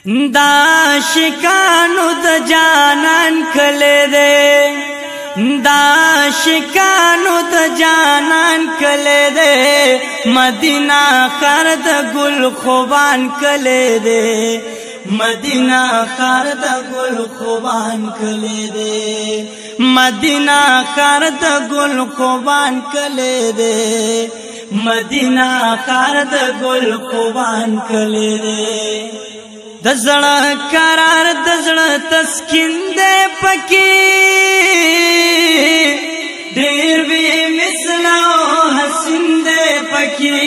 دا شکانو د جانان کله دے دا شکانو د جانان کله دے مدینہ خار د گل خوبان کله دے مدینہ خار د گل خوبان کله دے مدینہ خار د گل خوبان کله دے مدینہ خار د گل خوبان کله دے دزړه قرار دزړه تسکین دې پکې ډېر وی مثلا حسین دې پکې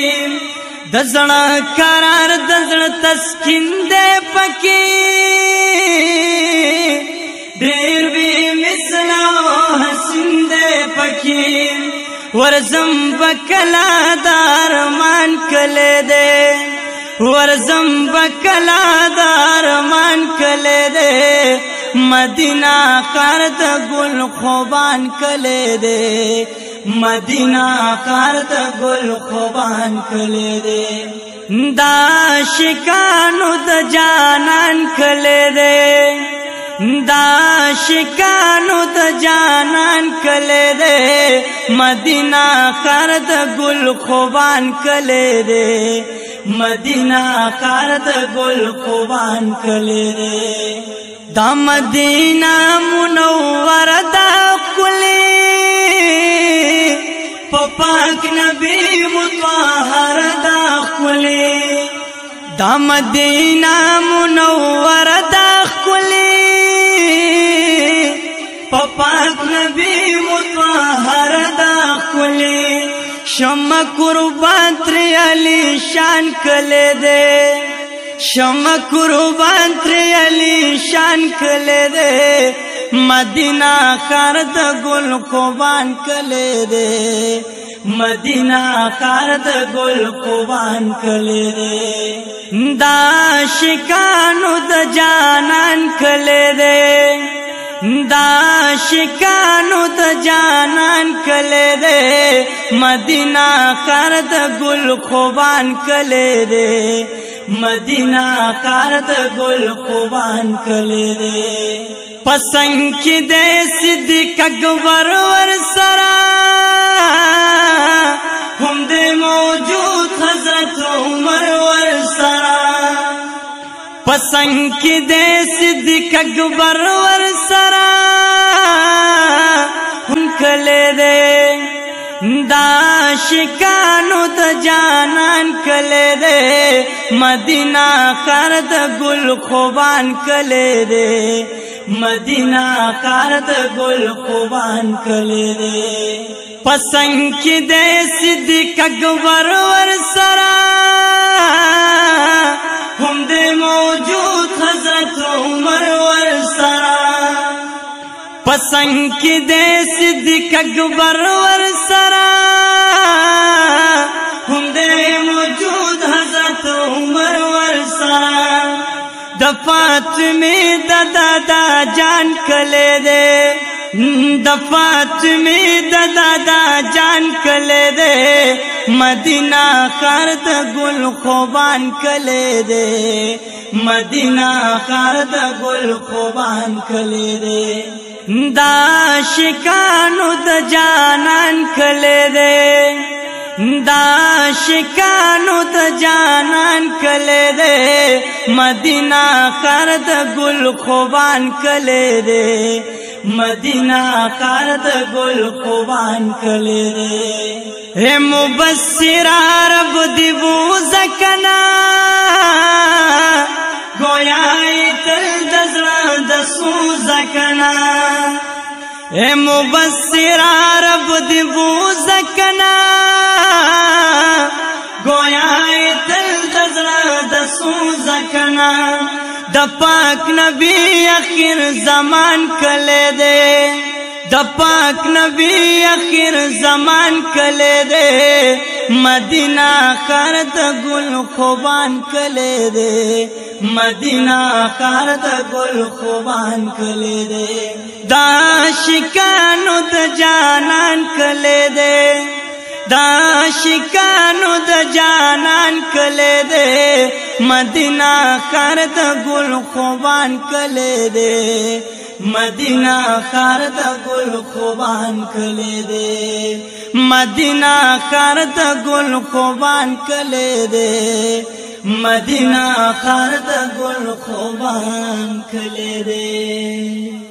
دزړه قرار دزړه تسکین دې پکې ډېر وی مثلا حسین دې پکې ورزم بکلا دارمان کله دې ورزم بکلا دارمان کله دے مدینہ خار د گل خوبان کله دے مدینہ خار د گل خوبان کله دے دا شکانو د جانان کله دے دا شکانو د جانان کله دے مدینہ خار د گل خوبان کله دے مدینہ خار د گل خوبان کله دے دا مدینہ منور دا کلی پاک نبی مطهر دا کلی دا مدینہ منور دا کلی پاک نبی مطهر دا کلی شمع قربان تری علی شان کله دے شمع قربان تری علی شان کله دے مدینہ خار د گل خوبان کله دے مدینہ خار د گل خوبان کله دے دا شکانو د جانان کله دے دا شکانو د جانان کله دے مدینہ خار د گل خوبان کله دے مدینہ خار د گل خوبان کله دے پسنگ کی دے صدیق اکبر ور سرا ہم دے موجود حضرت عمر ور سرا پسنگ کی دے صدیق اکبر ور سرا ہم کله دے دا شکانو د جانان کله دے مدینہ خار د گل خوبان کله دے مدینہ خار د گل خوبان کله دے پسنگ کی دے صدیق اکبر ور سرا ہم دے موجود حضرت عمر ور سرا پسنگ کی دے صدیق اکبر ور سرا ہم دے موجود حضرت عمر ور سرا د فاطمه د دادا جان کله دے د فاطمه د دادا جان کله دے مدینہ خار د گل خوبان کله دے مدینہ خار د گل خوبان کله دے دا شکانو د جانان کله دے دا شکانو د جانان کله دے مدینہ خار د گل خوبان کله دے مدینہ خار د گل خوبان کله دے اے مبصر رب دی بو زکنا گویا تل دزړه د سو زکنا اے مبصر رب دی بو زکنا گویا تل دزړه د سو زکنا د پاک نبی اخر زمان کله دے د پاک نبی اخر زمان کله دے مدینہ خار د گل خوبان کله دے مدینہ خار د گل خوبان کله دے دا شکانو د جانان کله دے دا عاشقانو د جانان کله دے مدینہ خار د گل خوبان کله دے مدینہ خار د گل خوبان کله دے مدینہ خار د گل خوبان کله دے مدینہ خار د گل خوبان کله دے